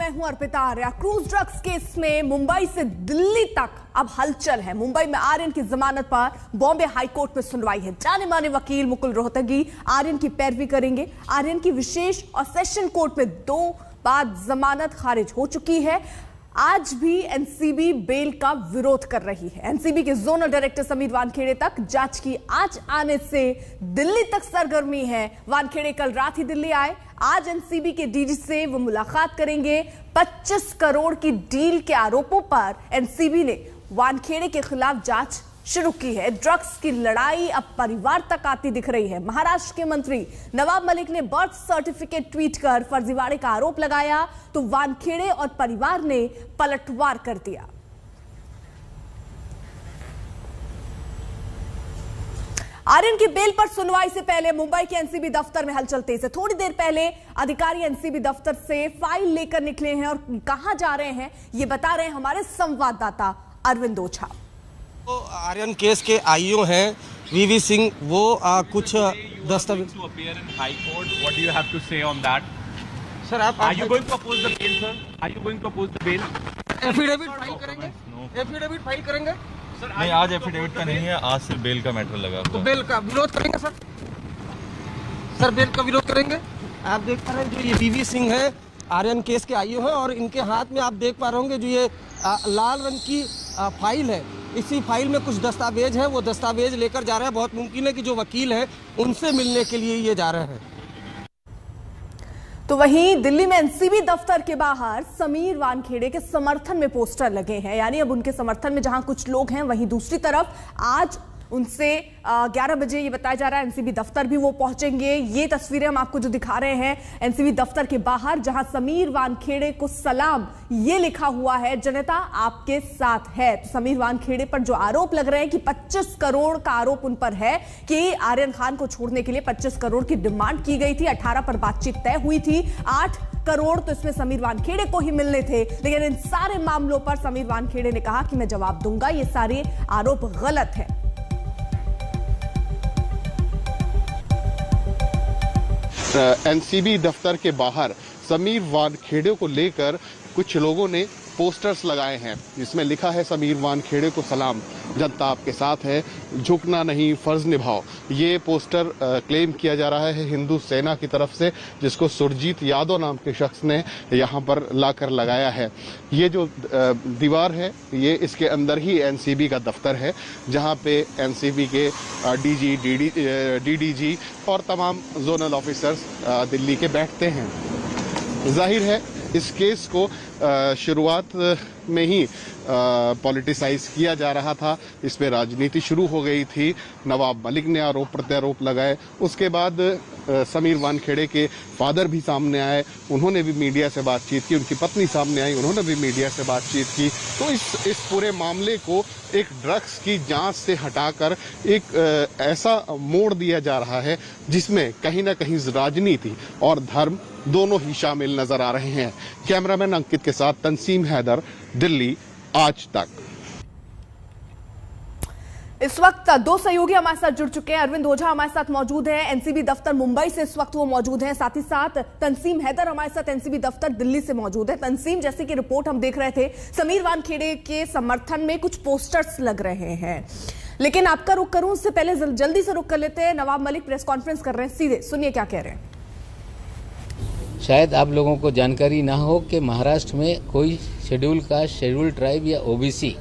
मैं हूं Arpita Arya. Cruise drugs case में मुंबई से दिल्ली तक अब हलचल है। मुंबई में आर्यन की जमानत पर बॉम्बे हाईकोर्ट में सुनवाई है। जाने माने वकील मुकुल रोहतगी आर्यन की पैरवी करेंगे। आर्यन की विशेष और सेशन कोर्ट में 2 बार जमानत खारिज हो चुकी है। आज भी एनसीबी बेल का विरोध कर रही है। एनसीबी के जोनल डायरेक्टर समीर वानखेड़े तक जांच की आज आने से दिल्ली तक सरगर्मी है। वानखेड़े कल रात ही दिल्ली आए। आज एनसीबी के डीजी से वो मुलाकात करेंगे। 25 करोड़ की डील के आरोपों पर एनसीबी ने वानखेड़े के खिलाफ जांच शुरू की है। ड्रग्स की लड़ाई अब परिवार तक आती दिख रही है। महाराष्ट्र के मंत्री नवाब मलिक ने बर्थ सर्टिफिकेट ट्वीट कर फर्जीवाड़े का आरोप लगाया तो वानखेड़े और परिवार ने पलटवार कर दिया। आर्यन की बेल पर सुनवाई से पहले मुंबई के एनसीबी दफ्तर में हलचल तेज है। थोड़ी देर पहले अधिकारी एनसीबी दफ्तर से फाइल लेकर निकले हैं और कहां जा रहे हैं ये बता रहे हैं हमारे संवाददाता अरविंद ओझा। तो आर्यन केस के आईओ हैं वीवी सिंह, वो कुछ दस्तावेज सर आप एफिडेविट फाइल करेंगे? एफिडेविट फाइल करेंगे सर? नहीं, आज एफिडेविट का नहीं है, आज सिर्फ बेल का मैटर लगा। तो बेल का विरोध करेंगे सर? सर बेल का विरोध करेंगे। आप देख पा रहे हैं जो ये वीवी सिंह है आर्यन केस के आईओ हैं और इनके हाथ में आप देख पा रहे होंगे जो ये लाल रंग की फाइल है। इसी फाइल में कुछ दस्तावेज है, वो दस्तावेज लेकर जा रहे हैं। बहुत मुमकिन है कि जो वकील है उनसे मिलने के लिए ये जा रहे हैं। तो वहीं दिल्ली में एनसीबी दफ्तर के बाहर समीर वानखेड़े के समर्थन में पोस्टर लगे हैं। यानी अब उनके समर्थन में जहां कुछ लोग हैं वहीं दूसरी तरफ आज उनसे 11 बजे ये बताया जा रहा है एनसीबी दफ्तर भी वो पहुंचेंगे। ये तस्वीरें हम आपको जो दिखा रहे हैं एनसीबी दफ्तर के बाहर, जहां समीर वानखेड़े को सलाम ये लिखा हुआ है, जनता आपके साथ है। तो समीर वानखेड़े पर जो आरोप लग रहे हैं कि 25 करोड़ का आरोप उन पर है कि आर्यन खान को छोड़ने के लिए 25 करोड़ की डिमांड की गई थी। 18 पर बातचीत तय हुई थी। 8 करोड़ तो इसमें समीर वानखेड़े को ही मिलने थे, लेकिन इन सारे मामलों पर समीर वानखेड़े ने कहा कि मैं जवाब दूंगा, ये सारे आरोप गलत है। एनसीबी दफ्तर के बाहर समीर वानखेड़े को लेकर कुछ लोगों ने पोस्टर्स लगाए हैं जिसमें लिखा है समीर वानखेड़े को सलाम, जनता आपके साथ है, झुकना नहीं फर्ज निभाओ। ये पोस्टर क्लेम किया जा रहा है हिंदू सेना की तरफ से, जिसको सुरजीत यादव नाम के शख्स ने यहाँ पर लाकर लगाया है। ये जो दीवार है ये इसके अंदर ही एनसीबी का दफ्तर है, जहाँ पे एनसीबी के डीजी, डीडीजी और तमाम जोनल ऑफिसर्स दिल्ली के बैठते हैं। जाहिर है इस केस को शुरुआत में ही पॉलिटिसाइज किया जा रहा था। इस पे राजनीति शुरू हो गई थी। नवाब मलिक ने आरोप प्रत्यारोप लगाए। उसके बाद समीर वानखेड़े के फादर भी सामने आए, उन्होंने भी मीडिया से बातचीत की। उनकी पत्नी सामने आई, उन्होंने भी मीडिया से बातचीत की। तो इस पूरे मामले को एक ड्रग्स की जांच से हटाकर एक ऐसा मोड़ दिया जा रहा है जिसमें कहीं ना कहीं राजनीति और धर्म दोनों ही शामिल नजर आ रहे हैं। कैमरामैन अंकित के साथ तंसीम हैदर, दिल्ली आज तक। इस वक्त 2 सहयोगी हमारे साथ जुड़ चुके हैं। अरविंद ओझा हमारे साथ मौजूद है एनसीबी दफ्तर मुंबई से, इस वक्त वो मौजूद हैं। साथ ही साथ तंसीम हैदर हमारे साथ एनसीबी दफ्तर दिल्ली से मौजूद है। तंसीम, जैसे कि रिपोर्ट हम देख रहे थे, समीर वानखेड़े के समर्थन में कुछ पोस्टर्स लग रहे हैं, लेकिन आपका रुख करूं उससे पहले जल्दी से रुख कर लेते हैं। नवाब मलिक प्रेस कॉन्फ्रेंस कर रहे हैं, सीधे सुनिए क्या कह रहे हैं। शायद आप लोगों को जानकारी ना हो कि महाराष्ट्र में कोई शेड्यूल कास्ट, शेड्यूल ट्राइब या ओबीसी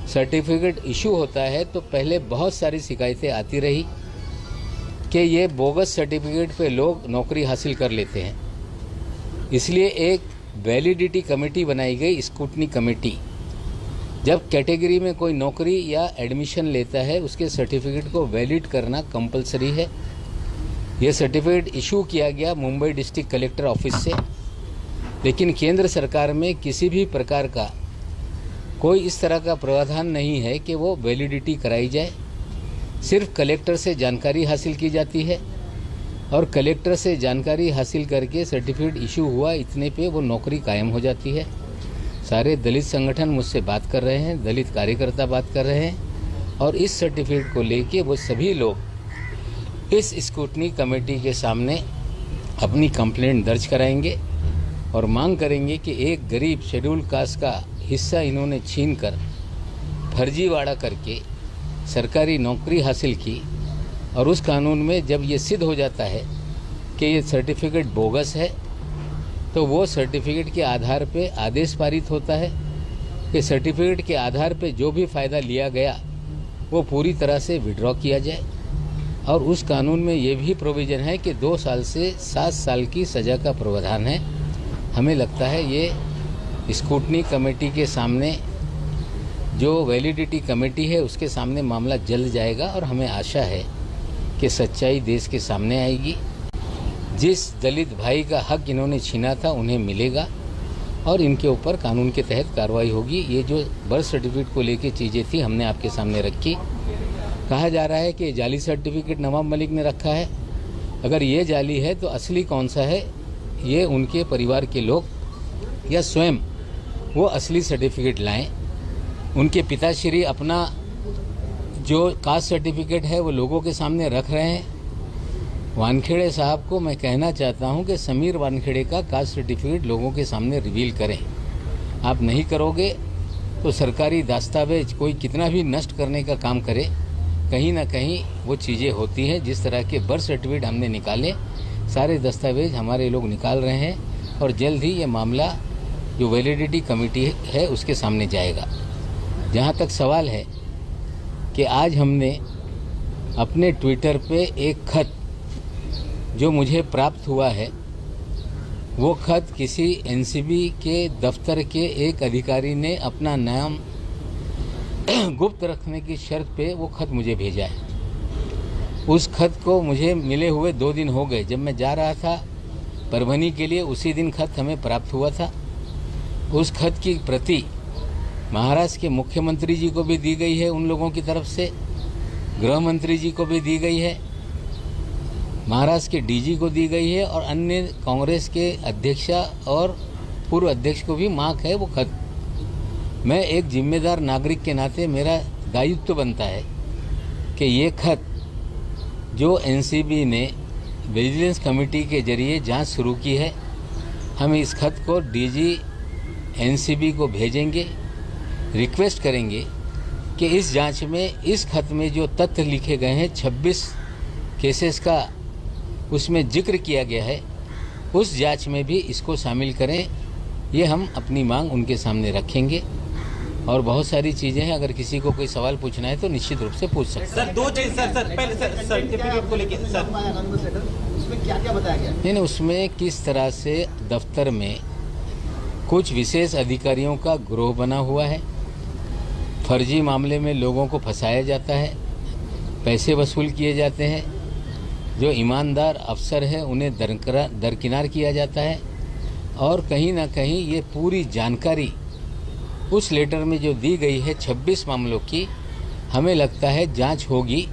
सर्टिफिकेट इशू होता है तो पहले बहुत सारी शिकायतें आती रही कि ये बोगस सर्टिफिकेट पे लोग नौकरी हासिल कर लेते हैं। इसलिए एक वैलिडिटी कमेटी बनाई गई, स्क्रूटनी कमेटी। जब कैटेगरी में कोई नौकरी या एडमिशन लेता है उसके सर्टिफिकेट को वैलिड करना कंपलसरी है। ये सर्टिफिकेट इशू किया गया मुंबई डिस्ट्रिक्ट कलेक्टर ऑफिस से, लेकिन केंद्र सरकार में किसी भी प्रकार का कोई इस तरह का प्रावधान नहीं है कि वो वैलिडिटी कराई जाए। सिर्फ कलेक्टर से जानकारी हासिल की जाती है और कलेक्टर से जानकारी हासिल करके सर्टिफिकेट इशू हुआ इतने पे वो नौकरी कायम हो जाती है। सारे दलित संगठन मुझसे बात कर रहे हैं, दलित कार्यकर्ता बात कर रहे हैं और इस सर्टिफिकेट को लेके वो सभी लोग इस स्क्रूटनी कमेटी के सामने अपनी कंप्लेंट दर्ज कराएंगे और मांग करेंगे कि एक गरीब शेड्यूल कास्ट का हिस्सा इन्होंने छीनकर फर्जीवाड़ा करके सरकारी नौकरी हासिल की, और उस कानून में जब ये सिद्ध हो जाता है कि ये सर्टिफिकेट बोगस है, तो वो सर्टिफिकेट के आधार पे आदेश पारित होता है कि सर्टिफिकेट के आधार पे जो भी फ़ायदा लिया गया वो पूरी तरह से विड्रॉ किया जाए। और उस कानून में ये भी प्रोविज़न है कि 2 साल से 7 साल की सज़ा का प्रावधान है। हमें लगता है ये स्क्रूटनी कमेटी के सामने, जो वैलिडिटी कमेटी है, उसके सामने मामला जल्द जाएगा और हमें आशा है कि सच्चाई देश के सामने आएगी। जिस दलित भाई का हक इन्होंने छीना था उन्हें मिलेगा और इनके ऊपर कानून के तहत कार्रवाई होगी। ये जो बर्थ सर्टिफिकेट को लेके चीज़ें थी हमने आपके सामने रखी। कहा जा रहा है कि जाली सर्टिफिकेट नवाब मलिक ने रखा है। अगर ये जाली है तो असली कौन सा है, ये उनके परिवार के लोग या स्वयं वो असली सर्टिफिकेट लाएं। उनके पिताश्री अपना जो कास्ट सर्टिफिकेट है वो लोगों के सामने रख रहे हैं। वानखेड़े साहब को मैं कहना चाहता हूं कि समीर वानखेड़े का कास्ट सर्टिफिकेट लोगों के सामने रिवील करें। आप नहीं करोगे तो सरकारी दस्तावेज कोई कितना भी नष्ट करने का काम करे, कहीं ना कहीं वो चीज़ें होती हैं। जिस तरह के बर्थ सर्टिफिकेट हमने निकाले, सारे दस्तावेज हमारे लोग निकाल रहे हैं और जल्द ही ये मामला जो वैलिडिटी कमेटी है उसके सामने जाएगा। जहाँ तक सवाल है कि आज हमने अपने ट्विटर पे एक खत जो मुझे प्राप्त हुआ है, वो खत किसी एनसीबी के दफ्तर के एक अधिकारी ने अपना नाम गुप्त रखने की शर्त पे वो खत मुझे भेजा है। उस खत को मुझे मिले हुए 2 दिन हो गए। जब मैं जा रहा था परभनी के लिए, उसी दिन खत हमें प्राप्त हुआ था। उस खत की प्रति महाराष्ट्र के मुख्यमंत्री जी को भी दी गई है, उन लोगों की तरफ से गृह मंत्री जी को भी दी गई है, महाराष्ट्र के डीजी को दी गई है और अन्य कांग्रेस के अध्यक्षा और पूर्व अध्यक्ष को भी मांग है वो खत। मैं एक जिम्मेदार नागरिक के नाते मेरा दायित्व बनता है कि ये खत जो एनसीबी ने विजिलेंस कमेटी के जरिए जांच शुरू की है, हम इस खत को डीजी एनसीबी को भेजेंगे, रिक्वेस्ट करेंगे कि इस जांच में इस खत में जो तथ्य लिखे गए हैं 26 केसेस का उसमें जिक्र किया गया है, उस जांच में भी इसको शामिल करें। ये हम अपनी मांग उनके सामने रखेंगे और बहुत सारी चीज़ें हैं। अगर किसी को कोई सवाल पूछना है तो निश्चित रूप से पूछ सकते हैं। सर 2 चीज सर पहले सर सर्टिफिकेट को लेकर सर उसमें क्या बताया गया? नहीं, उसमें किस तरह से दफ्तर में कुछ विशेष अधिकारियों का गिरोह बना हुआ है, फर्जी मामले में लोगों को फंसाया जाता है, पैसे वसूल किए जाते हैं, जो ईमानदार अफसर है उन्हें दरकिनार किया जाता है और कहीं ना कहीं ये पूरी जानकारी उस लेटर में जो दी गई है 26 मामलों की, हमें लगता है जांच होगी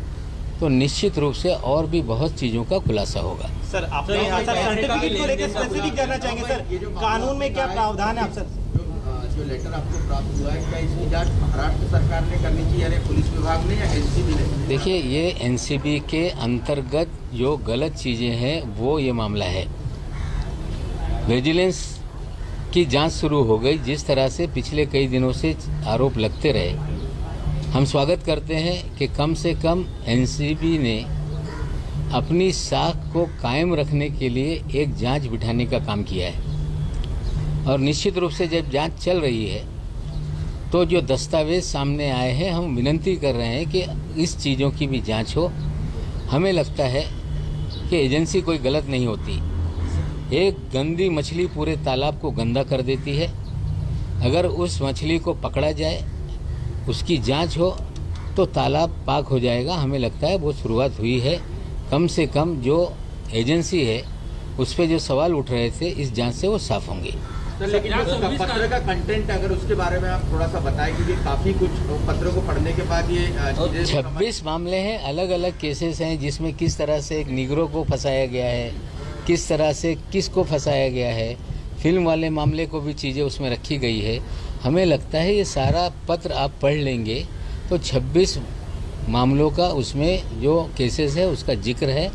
तो निश्चित रूप से और भी बहुत चीज़ों का खुलासा होगा। सर आपने सर्टिफिकेट को लेकर स्पेसिफिक करना चाहेंगे सर, कानून में क्या प्रावधान है? आप सर जो लेटर आपको प्राप्त हुआ है, क्या इसकी जांच महाराष्ट्र सरकार ने करनी चाहिए या पुलिस विभाग ने या एनसीबी ने? देखिए, ये एनसीबी के अंतर्गत जो गलत चीज़ें हैं वो ये मामला है। विजिलेंस की जांच शुरू हो गई। जिस तरह से पिछले कई दिनों से आरोप लगते रहे, हम स्वागत करते हैं कि कम से कम एनसीबी ने अपनी साख को कायम रखने के लिए एक जांच बिठाने का काम किया है और निश्चित रूप से जब जांच चल रही है तो जो दस्तावेज सामने आए हैं, हम विनती कर रहे हैं कि इस चीज़ों की भी जांच हो। हमें लगता है कि एजेंसी कोई गलत नहीं होती। एक गंदी मछली पूरे तालाब को गंदा कर देती है। अगर उस मछली को पकड़ा जाए, उसकी जांच हो तो तालाब पाक हो जाएगा। हमें लगता है वो शुरुआत हुई है। कम से कम जो एजेंसी है उस पर जो सवाल उठ रहे थे, इस जांच से वो साफ होंगे। लेकिन पत्र का कंटेंट अगर उसके बारे में आप थोड़ा सा बताएं, क्योंकि काफी कुछ पत्रों को पढ़ने के बाद ये 26 मामले हैं, अलग अलग केसेस हैं जिसमें किस तरह से एक निगरों को फंसाया गया है, किस तरह से किसको फंसाया गया है, फिल्म वाले मामले को भी चीज़ें उसमें रखी गई है। हमें लगता है ये सारा पत्र आप पढ़ लेंगे तो 26 मामलों का उसमें जो केसेस है उसका जिक्र है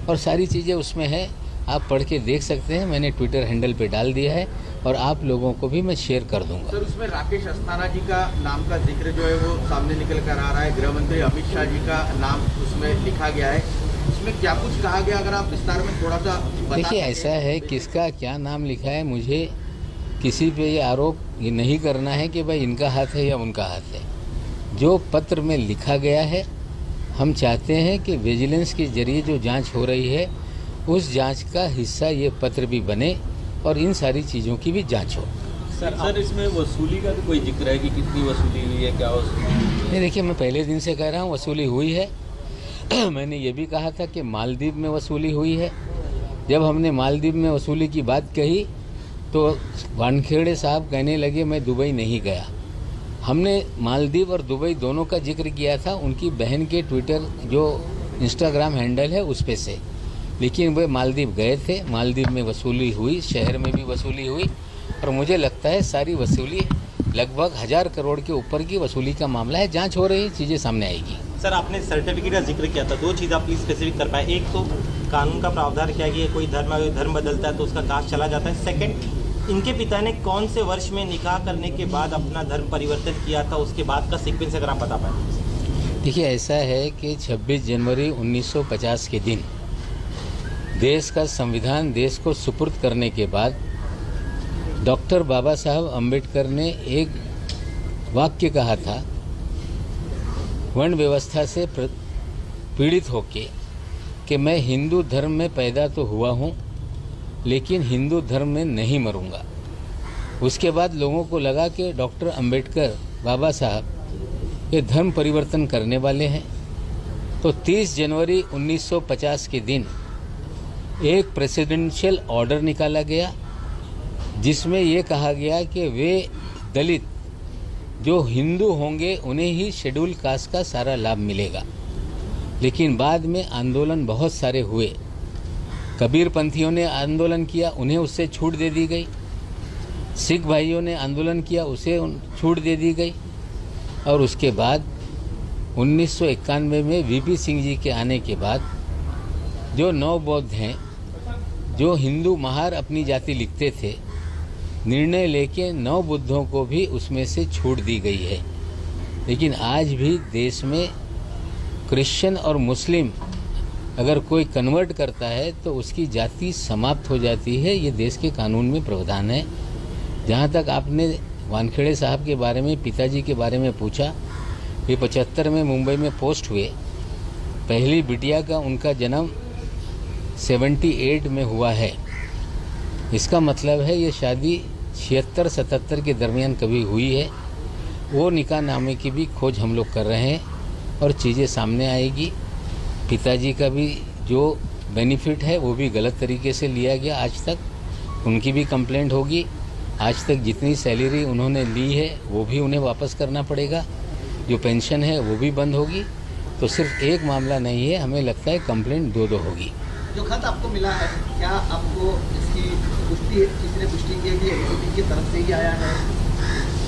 और सारी चीज़ें उसमें है। आप पढ़ के देख सकते हैं, मैंने ट्विटर हैंडल पे डाल दिया है और आप लोगों को भी मैं शेयर कर दूंगा। सर, उसमें राकेश अस्थाना जी का नाम का जिक्र जो है वो सामने निकल कर आ रहा है, गृह मंत्री अमित शाह जी का नाम उसमें लिखा गया है, उसमें क्या कुछ कहा गया, अगर आप विस्तार में थोड़ा सा देखिए, ऐसा है किसका क्या नाम लिखा है, मुझे किसी पे ये आरोप ये नहीं करना है कि भाई इनका हाथ है या उनका हाथ है। जो पत्र में लिखा गया है, हम चाहते हैं कि विजिलेंस के जरिए जो जांच हो रही है उस जांच का हिस्सा ये पत्र भी बने और इन सारी चीज़ों की भी जांच हो। सर इसमें वसूली का भी कोई जिक्र है कि कितनी वसूली हुई है, क्या वसूली? नहीं, देखिए, मैं पहले दिन से कह रहा हूँ वसूली हुई है। मैंने ये भी कहा था कि मालदीव में वसूली हुई है। जब हमने मालदीव में वसूली की बात कही तो वानखेड़े साहब कहने लगे मैं दुबई नहीं गया। हमने मालदीव और दुबई दोनों का जिक्र किया था उनकी बहन के ट्विटर जो इंस्टाग्राम हैंडल है उस पे से, लेकिन वे मालदीव गए थे, मालदीव में वसूली हुई, शहर में भी वसूली हुई और मुझे लगता है सारी वसूली लगभग 1000 करोड़ के ऊपर की वसूली का मामला है। जांच हो रही, चीज़ें सामने आएगी। सर, आपने सर्टिफिकेट का जिक्र किया था, 2 चीज़ आप प्लीज स्पेसिफिक कर पाए। एक तो कानून का प्रावधान क्या है, कोई धर्म बदलता है तो उसका कास्ट चला जाता है। सेकंड, इनके पिता ने कौन से वर्ष में निकाह करने के बाद अपना धर्म परिवर्तन किया था, उसके बाद का सीक्वेंस अगर आप बता पाए। देखिए, ऐसा है कि 26 जनवरी 1950 के दिन देश का संविधान देश को सुपुर्द करने के बाद डॉक्टर बाबा साहब अम्बेडकर ने एक वाक्य कहा था, वर्ण व्यवस्था से पीड़ित होके कि मैं हिंदू धर्म में पैदा तो हुआ हूँ लेकिन हिंदू धर्म में नहीं मरूंगा। उसके बाद लोगों को लगा कि डॉक्टर अम्बेडकर बाबा साहब ये धर्म परिवर्तन करने वाले हैं, तो 30 जनवरी 1950 के दिन एक प्रेसिडेंशियल ऑर्डर निकाला गया जिसमें ये कहा गया कि वे दलित जो हिंदू होंगे उन्हें ही शेड्यूल कास्ट का सारा लाभ मिलेगा। लेकिन बाद में आंदोलन बहुत सारे हुए, कबीरपंथियों ने आंदोलन किया, उन्हें उससे छूट दे दी गई, सिख भाइयों ने आंदोलन किया, उसे छूट दे दी गई और उसके बाद 1991 में वीपी सिंह जी के आने के बाद जो नव बौद्ध हैं, जो हिंदू महार अपनी जाति लिखते थे, निर्णय लेके नव बुद्धों को भी उसमें से छूट दी गई है। लेकिन आज भी देश में क्रिश्चियन और मुस्लिम अगर कोई कन्वर्ट करता है तो उसकी जाति समाप्त हो जाती है। ये देश के कानून में प्रावधान है। जहाँ तक आपने वानखेड़े साहब के बारे में, पिताजी के बारे में पूछा, वे 75 में मुंबई में पोस्ट हुए। पहली बिटिया का उनका जन्म 78 में हुआ है। इसका मतलब है ये शादी 76-77 के दरमियान कभी हुई है। वो निकाह नामे की भी खोज हम लोग कर रहे हैं और चीज़ें सामने आएगी। पिताजी का भी जो बेनिफिट है वो भी गलत तरीके से लिया गया आज तक, उनकी भी कंप्लेंट होगी। आज तक जितनी सैलरी उन्होंने ली है वो भी उन्हें वापस करना पड़ेगा, जो पेंशन है वो भी बंद होगी। तो सिर्फ एक मामला नहीं है, हमें लगता है कंप्लेंट 2-2 होगी। जो खत आपको मिला है, क्या आपको इसकी पुष्टि किसी ने पुष्टि की है कि एनसीबी की तरफ से ही आया है?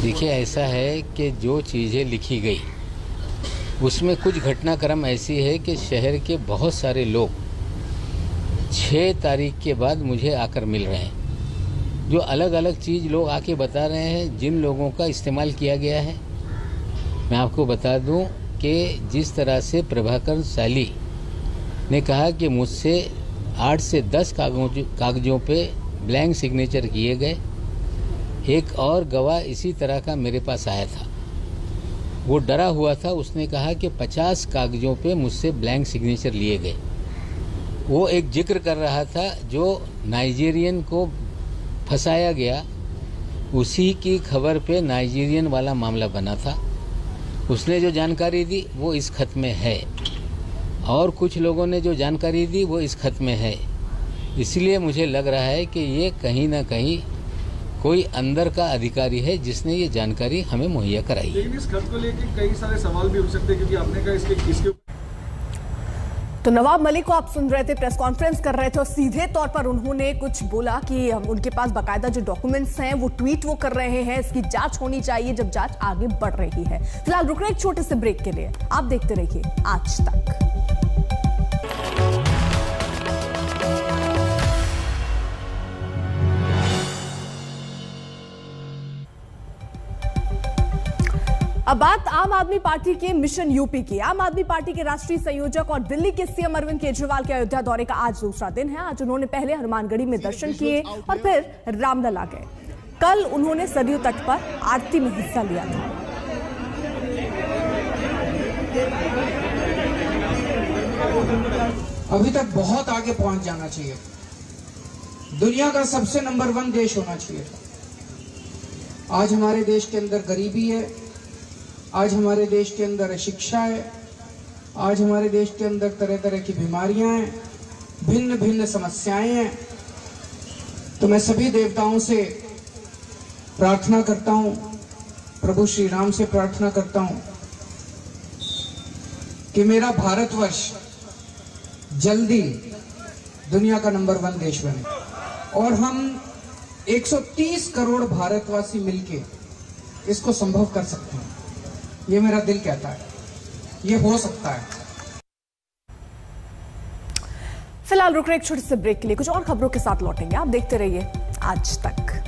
देखिए, ऐसा है कि जो चीज़ें लिखी गई उसमें कुछ घटनाक्रम ऐसी है कि शहर के बहुत सारे लोग 6 तारीख के बाद मुझे आकर मिल रहे हैं। जो अलग अलग चीज़ लोग आके बता रहे हैं, जिन लोगों का इस्तेमाल किया गया है। मैं आपको बता दूं कि जिस तरह से प्रभाकर साली ने कहा कि मुझसे 8 से 10 कागजों पे ब्लैंक सिग्नेचर किए गए, एक और गवाह इसी तरह का मेरे पास आया था, वो डरा हुआ था। उसने कहा कि 50 कागजों पे मुझसे ब्लैंक सिग्नेचर लिए गए। वो एक जिक्र कर रहा था जो नाइजीरियन को फंसाया गया, उसी की खबर पे नाइजीरियन वाला मामला बना था। उसने जो जानकारी दी वो इस खत में है और कुछ लोगों ने जो जानकारी दी वो इस खत में है। इसलिए मुझे लग रहा है कि ये कहीं ना कहीं कोई अंदर का अधिकारी है जिसने ये जानकारी हमें मुहैया कराई। लेकिन इस खत को लेकर कई सारे सवाल भी उठ सकते हैं, क्योंकि आपने कहा इसके तो नवाब मलिक को आप सुन रहे थे, प्रेस कॉन्फ्रेंस कर रहे थे और सीधे तौर पर उन्होंने कुछ बोला कि उनके पास बाकायदा जो डॉक्यूमेंट्स हैं वो ट्वीट वो कर रहे हैं, इसकी जांच होनी चाहिए जब जांच आगे बढ़ रही है। फिलहाल रुक रहे एक छोटे से ब्रेक के लिए, आप देखते रहिए आज तक। अब बात आम आदमी पार्टी के मिशन यूपी की। आम आदमी पार्टी के राष्ट्रीय संयोजक और दिल्ली के सीएम अरविंद केजरीवाल के अयोध्या दौरे का आज दूसरा दिन है। आज उन्होंने पहले हनुमानगढ़ी में दर्शन किए और फिर रामलला गए। कल उन्होंने सरयू तट पर आरती में हिस्सा लिया था। अभी तक बहुत आगे पहुंच जाना चाहिए, दुनिया का सबसे नंबर 1 देश होना चाहिए था। आज हमारे देश के अंदर गरीबी है, आज हमारे देश के अंदर शिक्षा है, आज हमारे देश के अंदर तरह तरह की बीमारियां हैं, भिन्न भिन्न समस्याएं हैं। तो मैं सभी देवताओं से प्रार्थना करता हूं, प्रभु श्री राम से प्रार्थना करता हूं कि मेरा भारतवर्ष जल्दी दुनिया का नंबर 1 देश बने और हम 130 करोड़ भारतवासी मिलके इसको संभव कर सकते हैं। ये मेरा दिल कहता है, ये हो सकता है। फिलहाल रुक रहे एक छोटे से ब्रेक के लिए, कुछ और खबरों के साथ लौटेंगे। आप देखते रहिए आज तक।